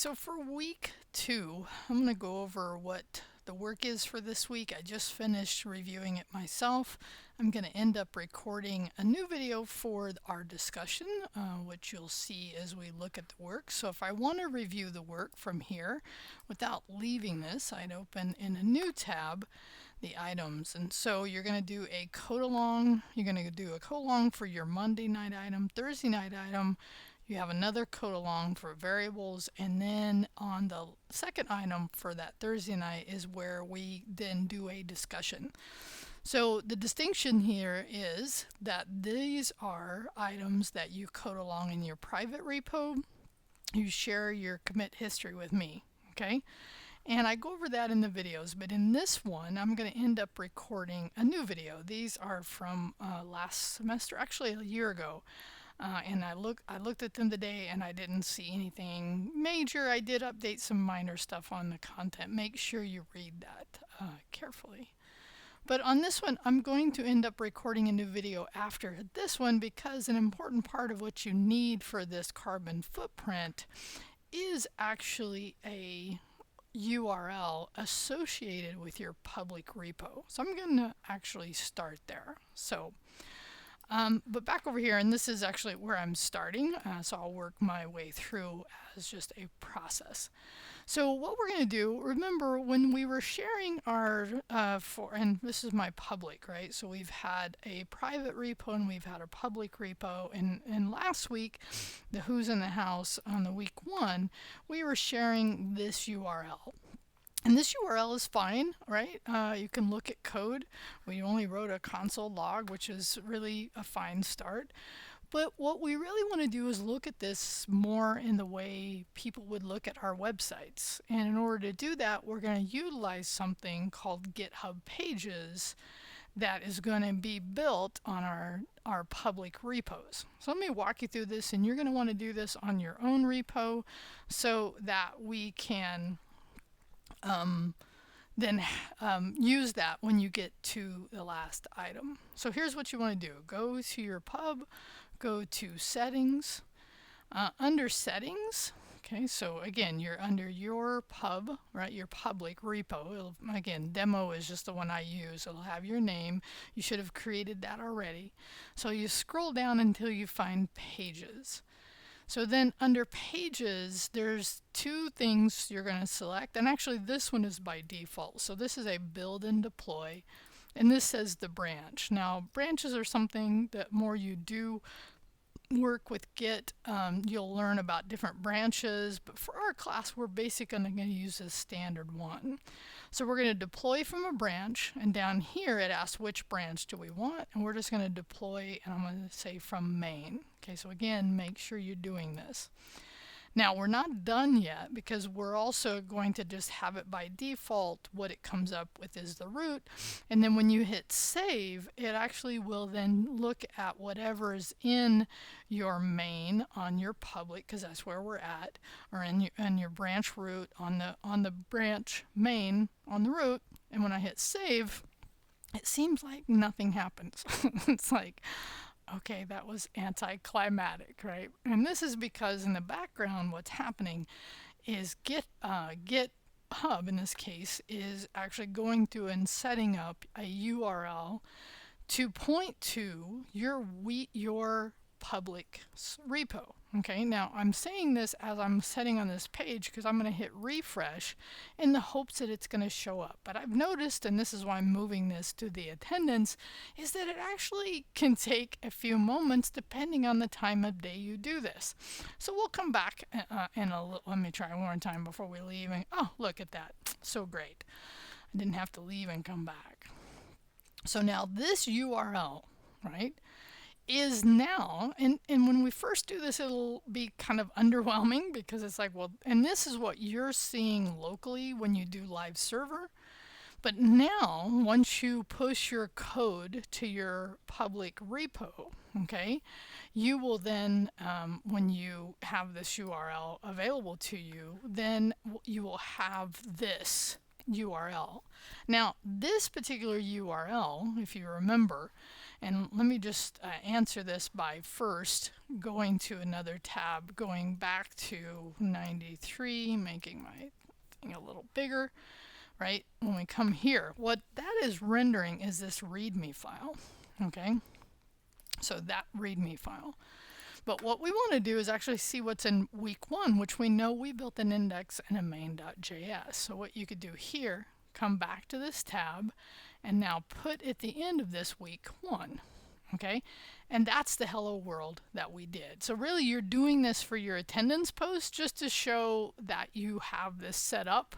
So for week 2, I'm going to go over what the work is for this week. I just finished reviewing it myself. I'm going to end up recording a new video for our discussion, which you'll see as we look at the work. So if I want to review the work from here without leaving this, I'd open in a new tab the items. And so you're going to do a code along. You're going to do a code along for your Monday night item, Thursday night item. You have another code along for variables, and then on the second item for that Thursday night is where we then do a discussion. So the distinction here is that these are items that you code along in your private repo. You share your commit history with me, okay? And I go over that in the videos, but in this one, I'm going to end up recording a new video. These are from last semester, actually a year ago. And I looked at them today and I didn't see anything major. I did update some minor stuff on the content. Make sure you read that carefully. But on this one, I'm going to end up recording a new video after this one because an important part of what you need for this carbon footprint is actually a URL associated with your public repo. So I'm going to actually start there. But back over here, and this is actually where I'm starting, so I'll work my way through as just a process. So what we're going to do, remember when we were sharing our, and this is my public, right? So we've had a private repo and we've had a public repo, and last week, the Who's in the House on the week 1, we were sharing this URL. And this URL is fine, right? You can look at code. We only wrote a console log, which is really a fine start. But what we really want to do is look at this more in the way people would look at our websites. And in order to do that, we're going to utilize something called GitHub Pages that is going to be built on our public repos. So let me walk you through this, and you're going to want to do this on your own repo so that we can use that when you get to the last item. So here's what you want to do. Go to your pub, go to settings. Under settings, okay, so again, you're under your pub, right, your public repo. Again, demo is just the one I use. It'll have your name. You should have created that already. So you scroll down until you find pages. So then under pages, there's 2 things you're going to select, and actually this one is by default. So this is a build and deploy, and this says the branch. Now branches are something that more you do work with Git, you'll learn about different branches, but for our class we're basically going to use a standard one. So we're going to deploy from a branch, and down here it asks which branch do we want, and we're just going to deploy, and I'm going to say from main. Okay, so again, make sure you're doing this. Now we're not done yet because we're also going to just have it by default. What it comes up with is the root, and then when you hit save, it actually will then look at whatever is in your main on your public, because that's where we're at, or in your branch root on the branch main on the root. And when I hit save, it seems like nothing happens. It's like, okay, that was anticlimactic, right? And this is because in the background what's happening is GitHub in this case is actually going through and setting up a URL to point to your public repo. Okay, now I'm saying this as I'm setting on this page because I'm going to hit refresh in the hopes that it's going to show up. But I've noticed, and this is why I'm moving this to the attendance, is that it actually can take a few moments depending on the time of day you do this. So we'll come back in a little. Let me try one more time before we leave. And, oh, look at that. So great. I didn't have to leave and come back. So now this URL, right, is now, and when we first do this, it'll be kind of underwhelming because it's like, well, and this is what you're seeing locally when you do live server. But now, once you push your code to your public repo, okay, you will then, when you have this URL available to you, then you will have this URL. Now, this particular URL, if you remember, and let me just answer this by first going to another tab, going back to 93, making my thing a little bigger, right? When we come here, what that is rendering is this README file, okay? So that README file. But what we want to do is actually see what's in week 1, which we know we built an index and a main.js. So what you could do here, come back to this tab, and now put at the end of this week 1. Okay, and that's the hello world that we did. So really you're doing this for your attendance post just to show that you have this set up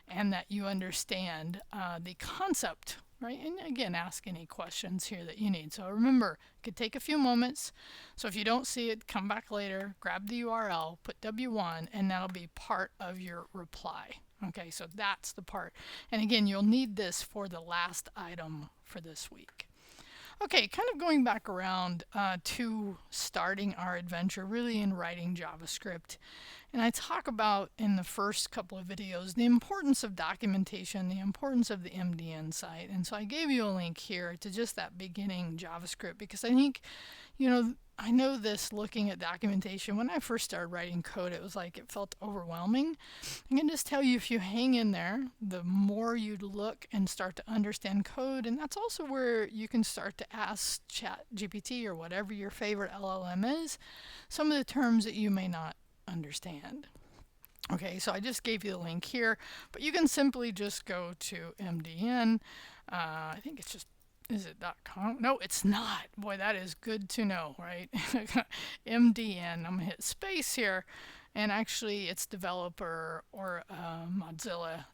and that you understand the concept, right? And again, ask any questions here that you need. So remember, it could take a few moments. So if you don't see it, come back later, grab the URL, put W1, and that'll be part of your reply. Okay, so that's the part. And again, you'll need this for the last item for this week. Okay, kind of going back around to starting our adventure really in writing JavaScript. And I talk about in the first couple of videos the importance of documentation, the importance of the MDN site. And so I gave you a link here to just that beginning JavaScript because I think, you know, I know this looking at documentation. When I first started writing code, it was like it felt overwhelming. I can just tell you if you hang in there, the more you look and start to understand code, and that's also where you can start to ask ChatGPT or whatever your favorite LLM is, some of the terms that you may not understand. Okay, so I just gave you the link here, but you can simply just go to MDN. I think it's just, is it .com? No, it's not. Boy, that is good to know, right? MDN. I'm gonna hit space here, and actually it's developer or Mozilla.org.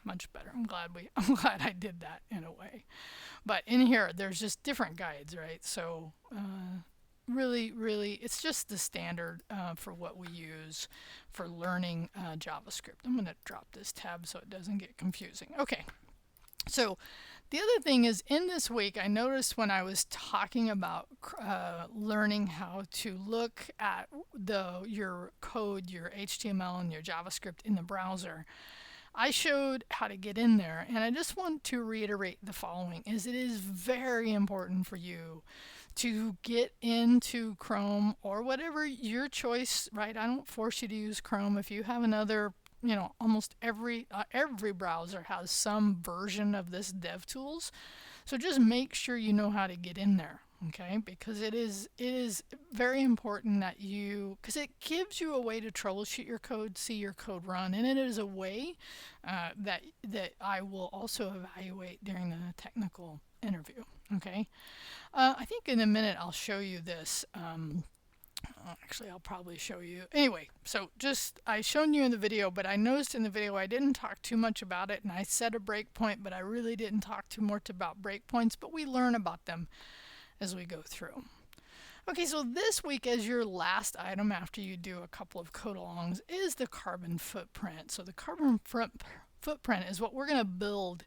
Much better. I'm glad I did that in a way. But in here, there's just different guides, right? So really, it's just the standard for what we use for learning JavaScript. I'm going to drop this tab so it doesn't get confusing. Okay, so the other thing is in this week, I noticed when I was talking about learning how to look at your code, your HTML and your JavaScript in the browser, I showed how to get in there, and I just want to reiterate the following, is it is very important for you to get into Chrome or whatever your choice, right? I don't force you to use Chrome. If you have another, you know, almost every browser has some version of this DevTools. So just make sure you know how to get in there, okay? Because it is very important that because it gives you a way to troubleshoot your code, see your code run, and it is a way that I will also evaluate during the technical interview, okay? I think in a minute I'll show you this. Actually, I'll probably show you. Anyway, so I shown you in the video, but I noticed in the video I didn't talk too much about it, and I set a breakpoint, but I really didn't talk too much about breakpoints, but we learn about them as we go through. Okay, so this week as your last item after you do a couple of code alongs is the carbon footprint. So the carbon footprint is what we're going to build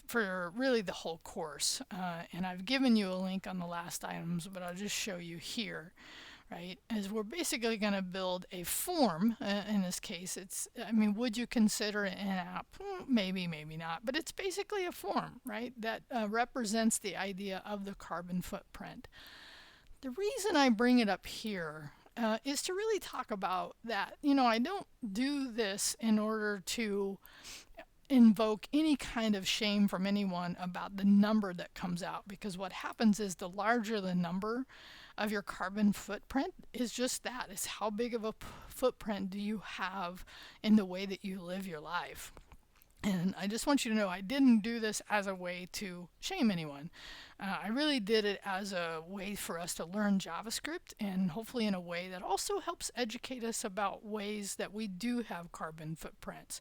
for really the whole course. And I've given you a link on the last items, but I'll just show you here, right? As we're basically going to build a form. In this case, would you consider it an app? Maybe, maybe not. But it's basically a form, right? That represents the idea of the carbon footprint. The reason I bring it up here is to really talk about that. You know, I don't do this in order to invoke any kind of shame from anyone about the number that comes out, because what happens is the larger the number of your carbon footprint is just that. It's how big of a footprint do you have in the way that you live your life. And I just want you to know I didn't do this as a way to shame anyone. I really did it as a way for us to learn JavaScript, and hopefully in a way that also helps educate us about ways that we do have carbon footprints.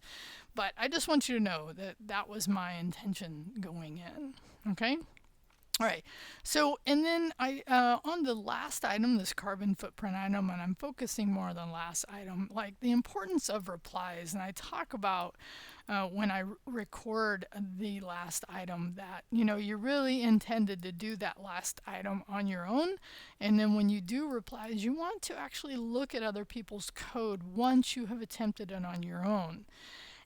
But I just want you to know that that was my intention going in. Okay? All right. So, and then on the last item, this carbon footprint item, and I'm focusing more on the last item, like the importance of replies. And I talk about when I record the last item that, you really intended to do that last item on your own. And then when you do replies, you want to actually look at other people's code once you have attempted it on your own.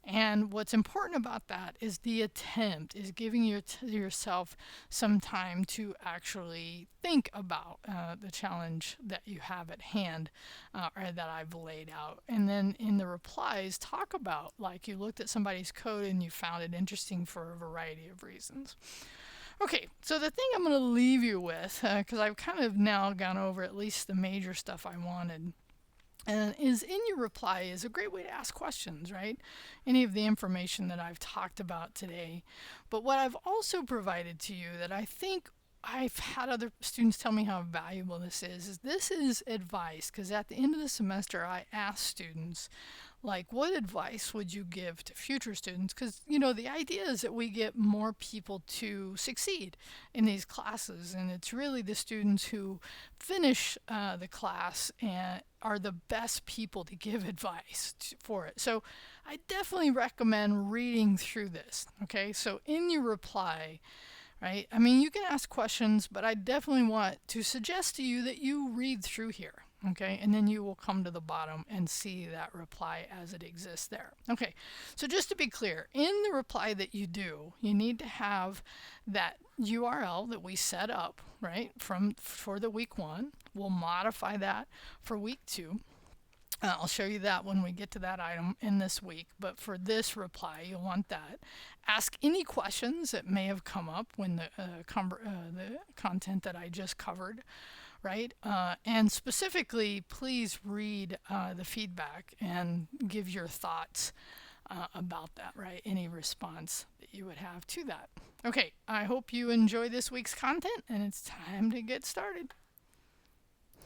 And what's important about that is the attempt, is giving yourself some time to actually think about the challenge that you have at hand or that I've laid out. And then in the replies, talk about like you looked at somebody's code and you found it interesting for a variety of reasons. Okay, so the thing I'm going to leave you with, because I've kind of now gone over at least the major stuff I wanted, and is in your reply is a great way to ask questions, right? Any of the information that I've talked about today. But what I've also provided to you that I think I've had other students tell me how valuable is this is advice, because at the end of the semester I ask students, like, what advice would you give to future students? Because, the idea is that we get more people to succeed in these classes, and it's really the students who finish the class and are the best people to give advice for it. So I definitely recommend reading through this. Okay, so in your reply, right? I mean, you can ask questions, but I definitely want to suggest to you that you read through here. Okay, and then you will come to the bottom and see that reply as it exists there. Okay, so just to be clear, in the reply that you do, you need to have that URL that we set up, right, for the week 1. We'll modify that for week 2. I'll show you that when we get to that item in this week. But for this reply, you'll want that. Ask any questions that may have come up when the content that I just covered, right? And specifically, please read the feedback and give your thoughts about that, right? Any response that you would have to that. Okay, I hope you enjoy this week's content, and it's time to get started.